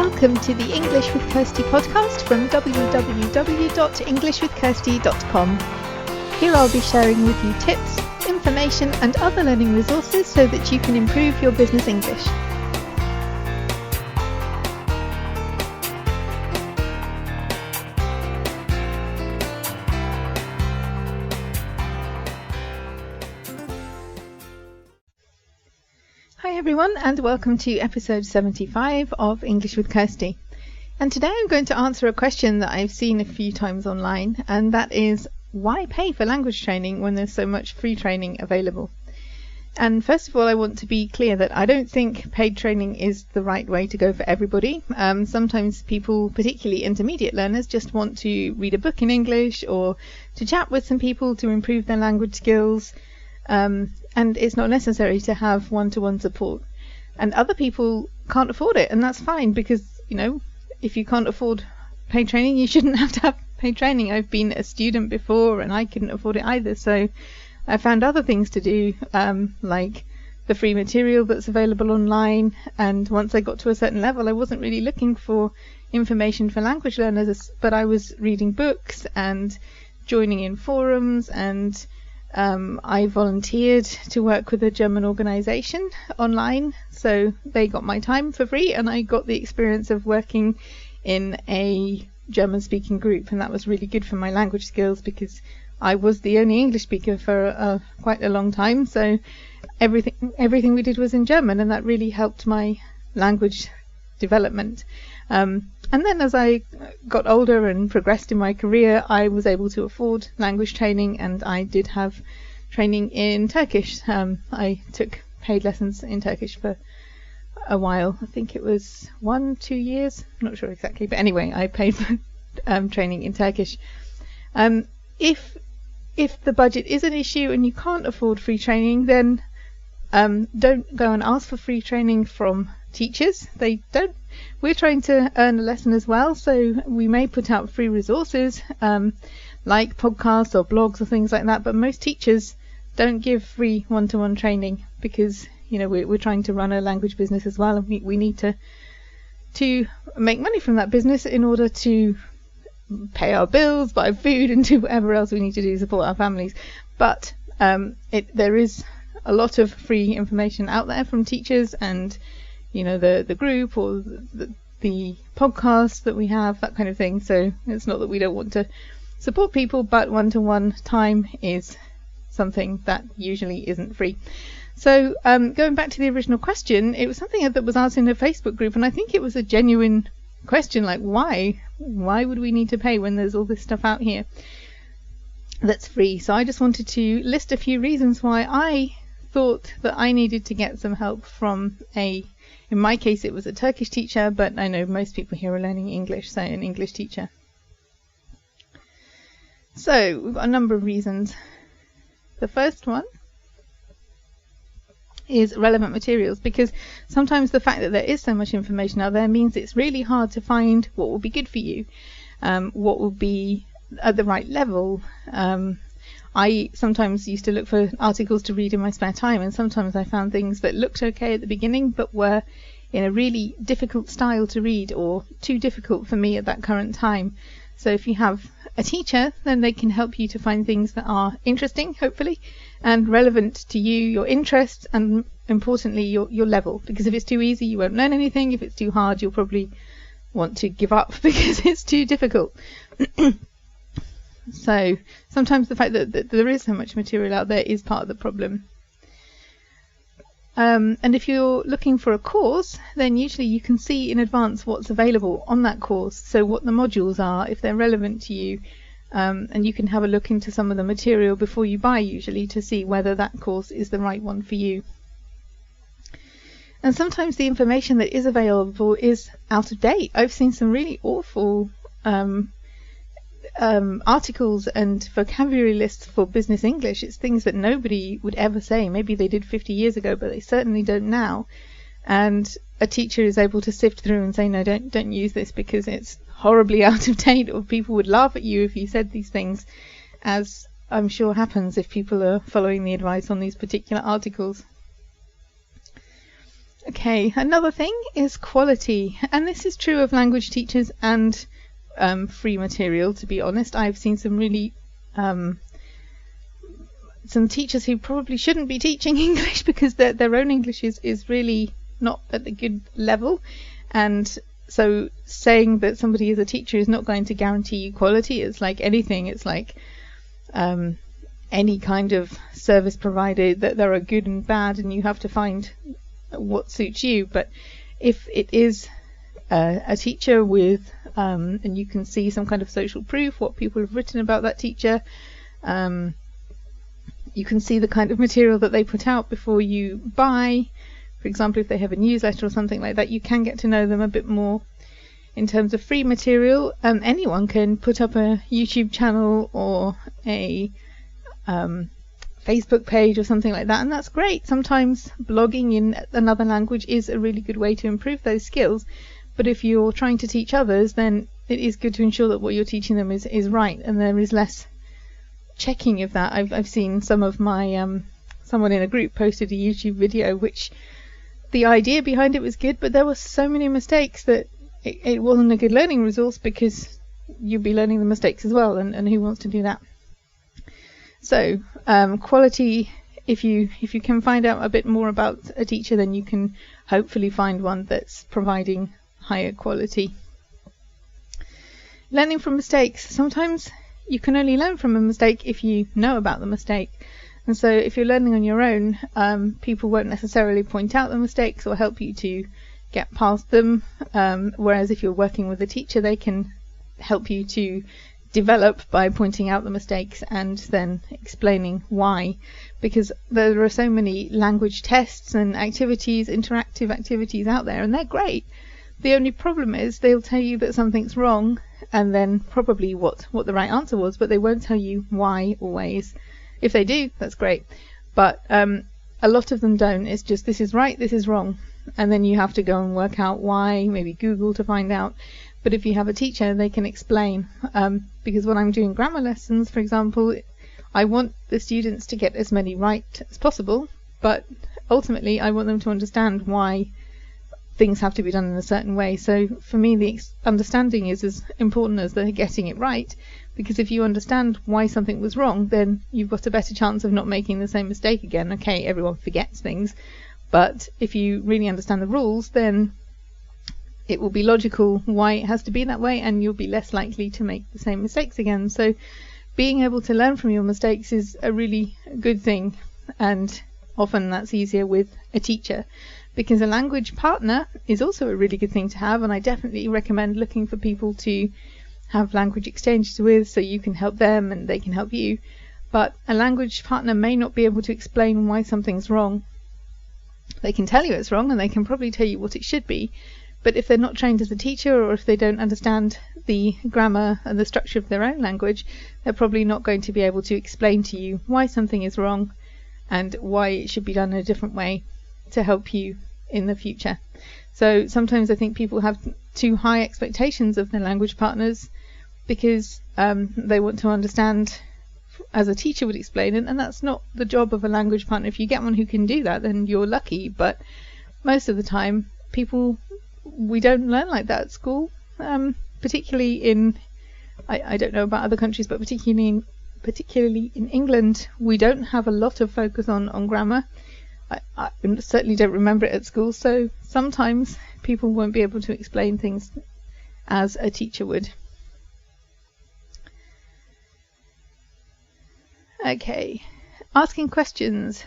Welcome to the English with Kirsty podcast from www.englishwithkirsty.com. Here I'll be sharing with you tips, information and other learning resources so that you can improve your business English. Hi everyone, and welcome to episode 75 of English with Kirsty. And today I'm going to answer a question that I've seen a few times online, and that is, why pay for language training when there's so much free training available? And first of all, I want to be clear that I don't think paid training is the right way to go for everybody. Sometimes people, particularly intermediate learners, just want to read a book in English or to chat with some people to improve their language skills. And it's not necessary to have one-to-one support. And other people can't afford it, and that's fine, because, you know, if you can't afford paid training, you shouldn't have to have paid training. I've been a student before and I couldn't afford it either, so I found other things to do, like the free material that's available online. And once I got to a certain level, I wasn't really looking for information for language learners, but I was reading books and joining in forums, and I volunteered to work with a German organisation online, so they got my time for free, and I got the experience of working in a German-speaking group, and that was really good for my language skills because I was the only English speaker for quite a long time, so everything we did was in German, and that really helped my language development. And then as I got older and progressed in my career, I was able to afford language training, and I did have training in Turkish. I took paid lessons in Turkish for a while. I think it was 1-2 years, I'm not sure exactly, but anyway, I paid for training in Turkish. If the budget is an issue and you can't afford free training, then don't go and ask for free training from teachers. We're trying to earn a lesson as well, so we may put out free resources like podcasts or blogs or things like that, but most teachers don't give free one-to-one training because, you know, we're trying to run a language business as well, and we need to make money from that business in order to pay our bills, buy food, and do whatever else we need to do to support our families. But there is a lot of free information out there from teachers, and you know, the group or the podcast that we have, that kind of thing. So it's not that we don't want to support people, but one-to-one time is something that usually isn't free. So going back to the original question, it was something that was asked in a Facebook group, and I think it was a genuine question, like why would we need to pay when there's all this stuff out here that's free? So I just wanted to list a few reasons why I thought that I needed to get some help from in my case it was a Turkish teacher, but I know most people here are learning English, so an English teacher. So we've got a number of reasons. The first one is relevant materials, because sometimes the fact that there is so much information out there means it's really hard to find what will be good for you, what will be at the right level. I sometimes used to look for articles to read in my spare time, and sometimes I found things that looked okay at the beginning but were in a really difficult style to read, or too difficult for me at that current time. So if you have a teacher, then they can help you to find things that are interesting, hopefully, and relevant to you, your interests, and importantly your level, because if it's too easy you won't learn anything. If it's too hard you'll probably want to give up because it's too difficult. So sometimes the fact that there is so much material out there is part of the problem. And if you're looking for a course, then usually you can see in advance what's available on that course, so what the modules are, if they're relevant to you, and you can have a look into some of the material before you buy, usually, to see whether that course is the right one for you. And sometimes the information that is available is out of date. I've seen some really awful articles and vocabulary lists for business English. It's things that nobody would ever say. Maybe they did 50 years ago, but they certainly don't now. And a teacher is able to sift through and say, no, don't use this because it's horribly out of date, or people would laugh at you if you said these things, as I'm sure happens if people are following the advice on these particular articles. Okay, another thing is quality, and this is true of language teachers and free material, to be honest. I've seen some really some teachers who probably shouldn't be teaching English because their own English is really not at a good level, and so saying that somebody is a teacher is not going to guarantee you quality. It's like anything. It's like any kind of service provider, that there are good and bad, and you have to find what suits you. But if it is a teacher with and you can see some kind of social proof, what people have written about that teacher, you can see the kind of material that they put out before you buy. For example, if they have a newsletter or something like that, you can get to know them a bit more. In terms of free material, anyone can put up a YouTube channel or a Facebook page or something like that, and that's great. Sometimes blogging in another language is a really good way to improve those skills, but if you're trying to teach others, then it is good to ensure that what you're teaching them is right, and there is less checking of that. I've seen some of my someone in a group posted a YouTube video which the idea behind it was good, but there were so many mistakes that it wasn't a good learning resource, because you'd be learning the mistakes as well, and who wants to do that? So quality, if you can find out a bit more about a teacher, then you can hopefully find one that's providing higher quality. Learning from mistakes. Sometimes you can only learn from a mistake if you know about the mistake. And so if you're learning on your own, people won't necessarily point out the mistakes or help you to get past them. Whereas if you're working with a teacher, they can help you to develop by pointing out the mistakes and then explaining why. Because there are so many language tests and activities, interactive activities out there, and they're great. The only problem is they'll tell you that something's wrong and then probably what the right answer was, but they won't tell you why always. If they do, that's great, but a lot of them don't. It's just, this is right, this is wrong, and then you have to go and work out why, maybe Google to find out. But if you have a teacher, they can explain, because when I'm doing grammar lessons, for example, I want the students to get as many right as possible, but ultimately I want them to understand why things have to be done in a certain way. So for me, the understanding is as important as the getting it right, because if you understand why something was wrong, then you've got a better chance of not making the same mistake again. Okay, everyone forgets things, but if you really understand the rules, then it will be logical why it has to be that way, and you'll be less likely to make the same mistakes again. So being able to learn from your mistakes is a really good thing, and often that's easier with a teacher, because a language partner is also a really good thing to have, and I definitely recommend looking for people to have language exchanges with, so you can help them and they can help you. But a language partner may not be able to explain why something's wrong. They can tell you it's wrong, and they can probably tell you what it should be, but if they're not trained as a teacher, or if they don't understand the grammar and the structure of their own language, they're probably not going to be able to explain to you why something is wrong and why it should be done in a different way to help you in the future. So sometimes I think people have too high expectations of their language partners, because they want to understand as a teacher would explain it, and that's not the job of a language partner. If you get one who can do that, then you're lucky, but most of the time we don't learn like that at school, particularly in, I don't know about other countries, but particularly in England, we don't have a lot of focus on grammar. I certainly don't remember it at school, so sometimes people won't be able to explain things as a teacher would. Okay, asking questions.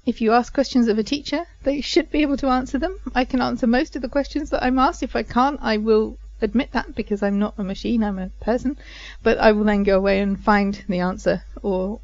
If you ask questions of a teacher, they should be able to answer them. I can answer most of the questions that I'm asked. If I can't, I will admit that, because I'm not a machine, I'm a person, but I will then go away and find the answer, or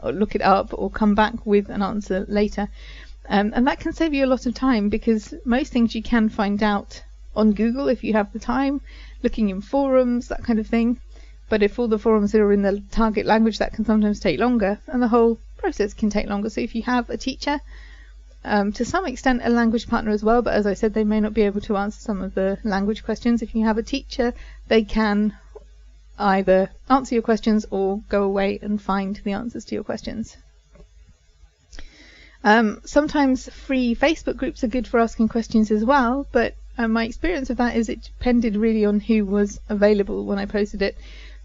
look it up, or come back with an answer later. And that can save you a lot of time, because most things you can find out on Google if you have the time, looking in forums, that kind of thing. But if all the forums are in the target language, that can sometimes take longer, and the whole process can take longer. So if you have a teacher, to some extent a language partner as well, but as I said, they may not be able to answer some of the language questions. If you have a teacher, they can either answer your questions or go away and find the answers to your questions. Sometimes free Facebook groups are good for asking questions as well, but my experience of that is it depended really on who was available when I posted it.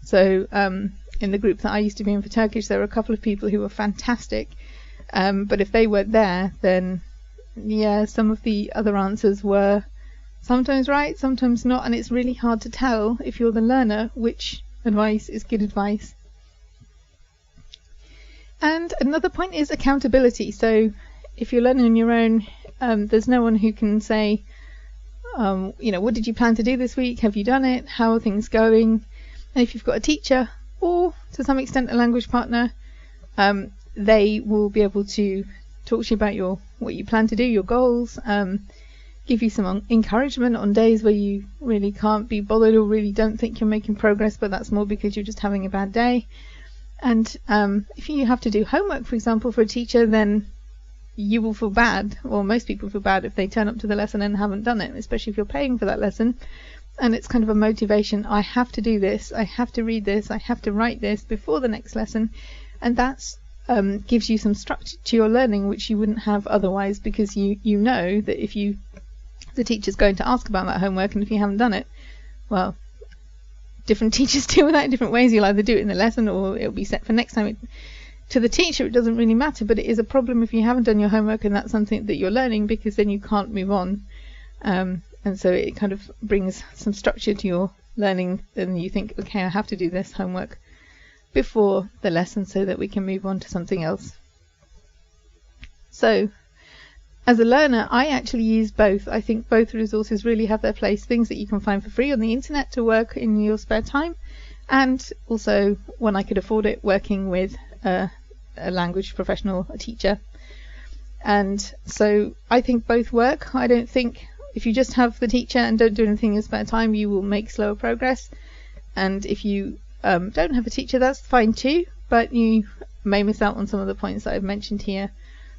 So in the group that I used to be in for Turkish, there were a couple of people who were fantastic, but if they weren't there, then yeah, some of the other answers were sometimes right, sometimes not, and it's really hard to tell if you're the learner which advice is good advice. And another point is accountability. So if you're learning on your own, there's no one who can say, what did you plan to do this week? Have you done it? How are things going? And if you've got a teacher or to some extent a language partner, they will be able to talk to you about what you plan to do, your goals, give you some encouragement on days where you really can't be bothered or really don't think you're making progress, but that's more because you're just having a bad day. And if you have to do homework, for example, for a teacher, then you will feel bad, or most people feel bad if they turn up to the lesson and haven't done it, especially if you're paying for that lesson. And it's kind of a motivation. I have to do this, I have to read this, I have to write this before the next lesson. And that's gives you some structure to your learning, which you wouldn't have otherwise, because you know that if the teacher's going to ask about that homework, and if you haven't done it, well, different teachers deal with that in different ways. You'll either do it in the lesson or it'll be set for next time. To the teacher, it doesn't really matter, but it is a problem if you haven't done your homework and that's something that you're learning, because then you can't move on. And so it kind of brings some structure to your learning, and you think, okay, I have to do this homework before the lesson so that we can move on to something else. So as a learner, I actually use both. I think both resources really have their place, things that you can find for free on the internet to work in your spare time, and also, when I could afford it, working with a language professional, a teacher. And so I think both work. I don't think if you just have the teacher and don't do anything in your spare time, you will make slower progress. And if you don't have a teacher, that's fine too, but you may miss out on some of the points that I've mentioned here.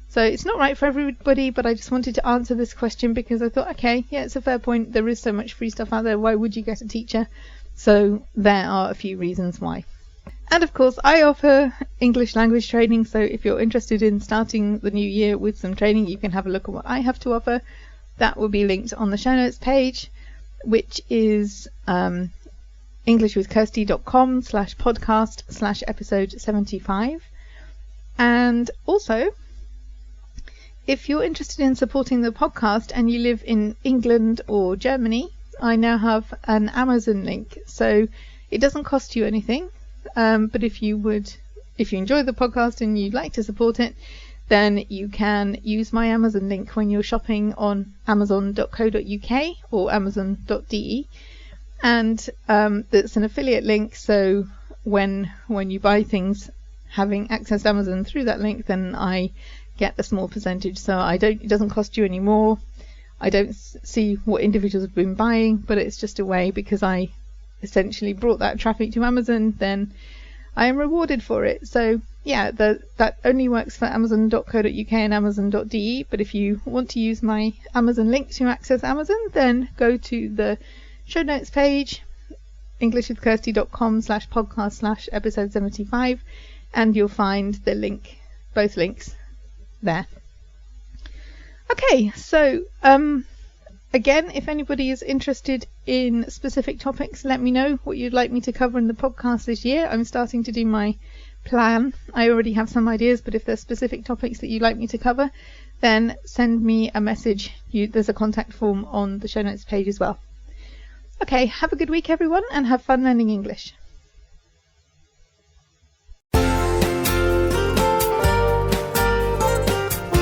So it's not right for everybody, but I just wanted to answer this question because I thought, okay, yeah, it's a fair point. There is so much free stuff out there. Why would you get a teacher? So there are a few reasons why. And of course, I offer English language training. So if you're interested in starting the new year with some training, you can have a look at what I have to offer. That will be linked on the show notes page, which is englishwithkirsty.com/podcast/episode 75. And also, if you're interested in supporting the podcast and you live in England or Germany, I now have an Amazon link. So it doesn't cost you anything, but if you enjoy the podcast and you'd like to support it, then you can use my Amazon link when you're shopping on amazon.co.uk or amazon.de. And it's an affiliate link, so when you buy things having access to Amazon through that link, then I get a small percentage. So it doesn't cost you any more. I don't see what individuals have been buying, but it's just a way, because I essentially brought that traffic to Amazon, then I am rewarded for it. So yeah, that only works for amazon.co.uk and amazon.de, but if you want to use my Amazon link to access Amazon, then go to the show notes page, englishwithkirsty.com/podcast/episode 75, and you'll find the link, both links there. Okay, so again, if anybody is interested in specific topics, let me know what you'd like me to cover in the podcast this year. I'm starting to do my plan. I already have some ideas, but if there's specific topics that you'd like me to cover, then send me a message. There's a contact form on the show notes page as well. Okay, have a good week everyone, and have fun learning English.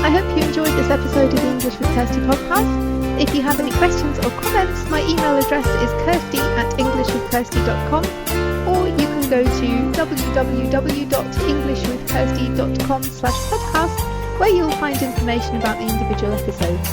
I hope you enjoyed this episode of the English with Kirsty podcast. If you have any questions or comments, my email address is kirsty@englishwithkirsty.com, or you can go to www.englishwithkirsty.com/podcast, where you'll find information about the individual episodes.